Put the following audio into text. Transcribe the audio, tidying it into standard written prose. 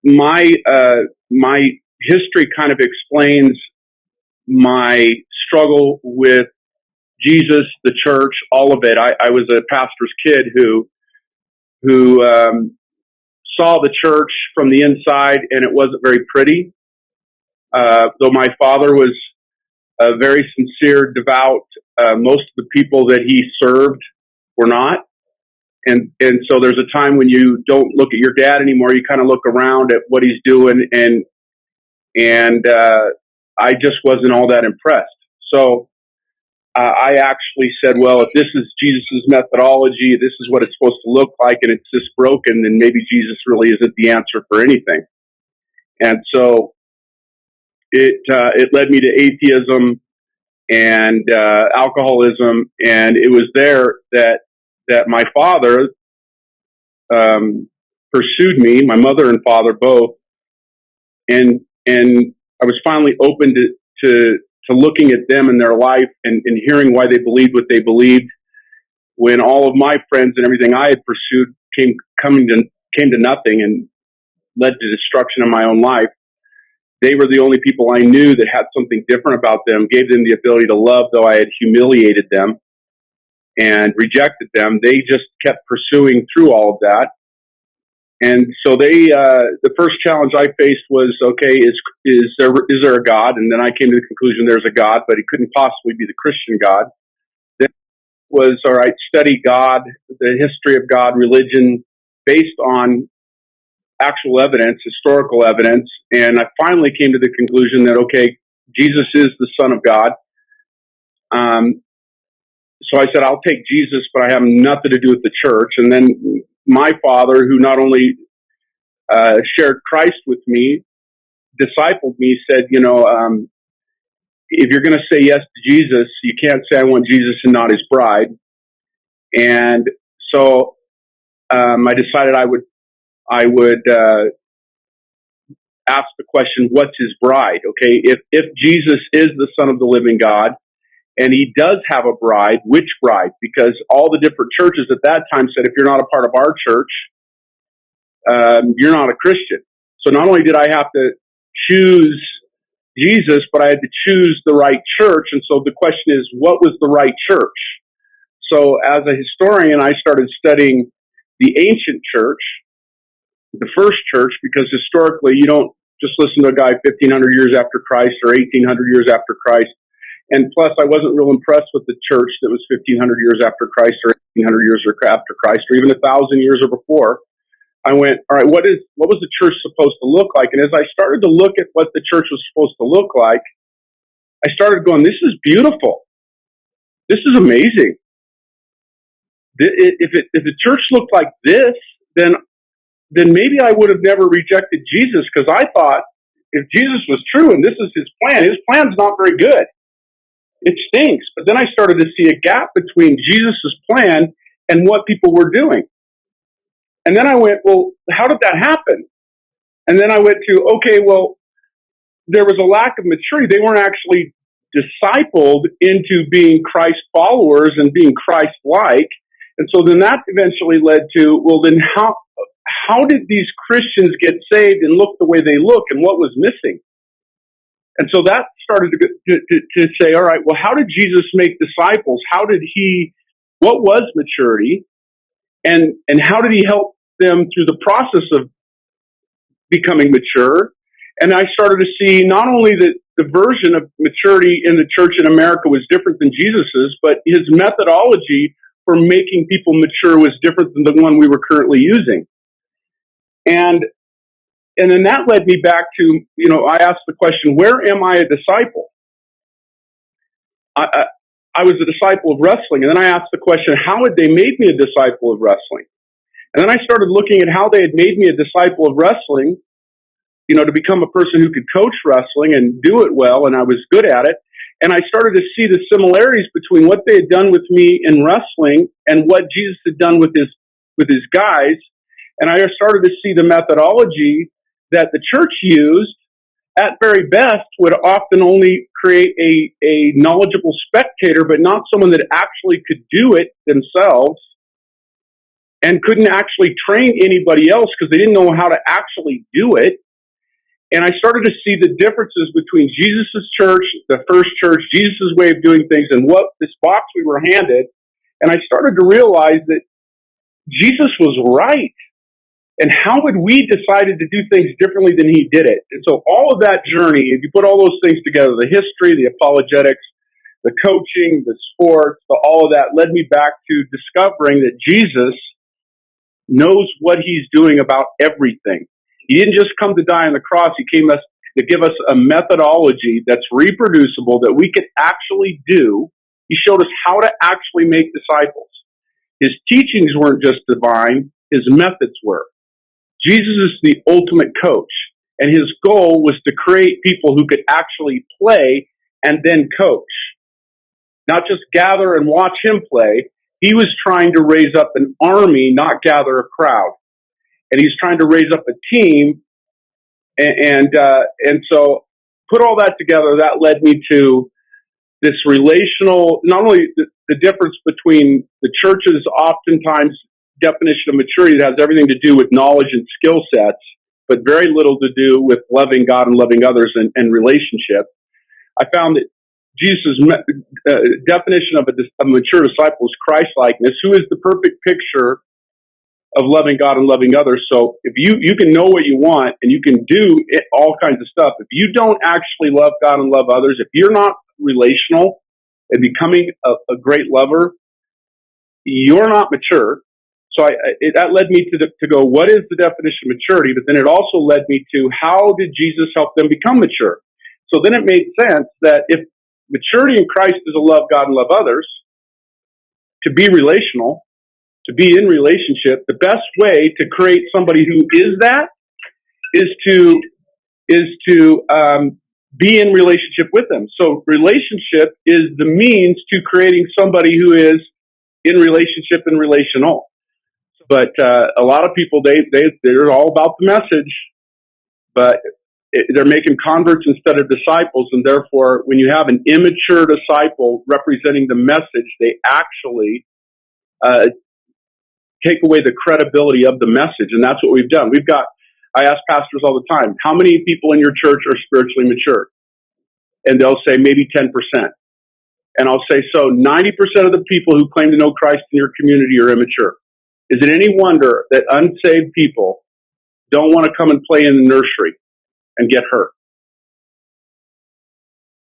my history kind of explains my struggle with Jesus, the church, all of it. I was a pastor's kid who saw the church from the inside, and it wasn't very pretty. Though my father was very sincere, devout, most of the people that he served were not. And so there's a time when you don't look at your dad anymore. You kind of look around at what he's doing, and I just wasn't all that impressed. So I actually said, well, if this is Jesus' methodology, this is what it's supposed to look like, and it's this broken, then maybe Jesus really isn't the answer for anything. And so it led me to atheism and alcoholism, and it was there that my father pursued me, my mother and father both, and I was finally open to looking at them and their life and hearing why they believed what they believed, when all of my friends and everything I had pursued came to nothing and led to destruction in my own life. They were the only people I knew that had something different about them, gave them the ability to love, though I had humiliated them and rejected them. They just kept pursuing through all of that. And so the first challenge I faced was, okay, is there a God? And then I came to the conclusion there's a God, but he couldn't possibly be the Christian God. Then was, all right, study God, the history of God, religion, based on actual evidence, historical evidence. And I finally came to the conclusion that, okay, Jesus is the Son of God. So I said, I'll take Jesus, but I have nothing to do with the church. And then my father, who not only shared Christ with me, discipled me, said, if you're going to say yes to Jesus, you can't say I want Jesus and not his bride. And so I decided I would ask the question, what's his bride? Okay, if Jesus is the Son of the living God, and he does have a bride, which bride? Because all the different churches at that time said, if you're not a part of our church, you're not a Christian. So not only did I have to choose Jesus, but I had to choose the right church. And so the question is, what was the right church? So as a historian, I started studying the ancient church, the first church, because historically you don't just listen to a guy 1,500 years after Christ or 1,800 years after Christ. And plus, I wasn't real impressed with the church that was 1,500 years after Christ or 1,800 years after Christ or even 1,000 years or before. I went, all right, what was the church supposed to look like? And as I started to look at what the church was supposed to look like, I started going, this is beautiful. This is amazing. If the church looked like this, then maybe I would have never rejected Jesus, because I thought if Jesus was true and this is his plan's not very good. It stinks. But then I started to see a gap between Jesus' plan and what people were doing. And then I went, well, how did that happen? And then I went to, okay, well, there was a lack of maturity. They weren't actually discipled into being Christ followers and being Christ-like. And so then that eventually led to, well, then how did these Christians get saved and look the way they look, and what was missing? And so that started to say, all right, well, how did Jesus make disciples? What was maturity? And how did he help them through the process of becoming mature? And I started to see not only that the version of maturity in the church in America was different than Jesus's, but his methodology for making people mature was different than the one we were currently using. And then that led me back to, I asked the question, where am I a disciple? I was a disciple of wrestling. And then I asked the question, how had they made me a disciple of wrestling? And then I started looking at how they had made me a disciple of wrestling, to become a person who could coach wrestling and do it well, and I was good at it. And I started to see the similarities between what they had done with me in wrestling and what Jesus had done with his guys. And I started to see the methodology that the church used, at very best, would often only create a knowledgeable spectator, but not someone that actually could do it themselves. and couldn't actually train anybody else because they didn't know how to actually do it. And I started to see the differences between Jesus' church, the first church, Jesus' way of doing things, and what this box we were handed. And I started to realize that Jesus was right. And how had we decided to do things differently than he did it? And so all of that journey, if you put all those things together, the history, the apologetics, the coaching, the sports, all of that led me back to discovering that Jesus knows what he's doing about everything. He didn't just come to die on the cross. He came to give us a methodology that's reproducible that we could actually do. He showed us how to actually make disciples. His teachings weren't just divine. His methods were. Jesus is the ultimate coach, and his goal was to create people who could actually play and then coach. Not just gather and watch him play. He was trying to raise up an army, not gather a crowd. And he's trying to raise up a team. And so put all that together, that led me to this relational, not only the difference between the church's oftentimes definition of maturity that has everything to do with knowledge and skill sets, but very little to do with loving God and loving others and relationship. I found that Jesus' definition of a mature disciple is Christ-likeness, who is the perfect picture of loving God and loving others. So if you can know what you want and you can do all kinds of stuff, if you don't actually love God and love others, if you're not relational and becoming a great lover, you're not mature. So that led me to go, what is the definition of maturity? But then it also led me to, how did Jesus help them become mature? So then it made sense that if maturity in Christ is to love God and love others, to be relational, to be in relationship, the best way to create somebody who is that is to be in relationship with them. So relationship is the means to creating somebody who is in relationship and relational. But a lot of people, they're all about the message, but they're making converts instead of disciples, and therefore, when you have an immature disciple representing the message, they actually take away the credibility of the message, and that's what we've done. I ask pastors all the time, how many people in your church are spiritually mature? And they'll say maybe 10%. And I'll say, so 90% of the people who claim to know Christ in your community are immature. Is it any wonder that unsaved people don't want to come and play in the nursery and get hurt?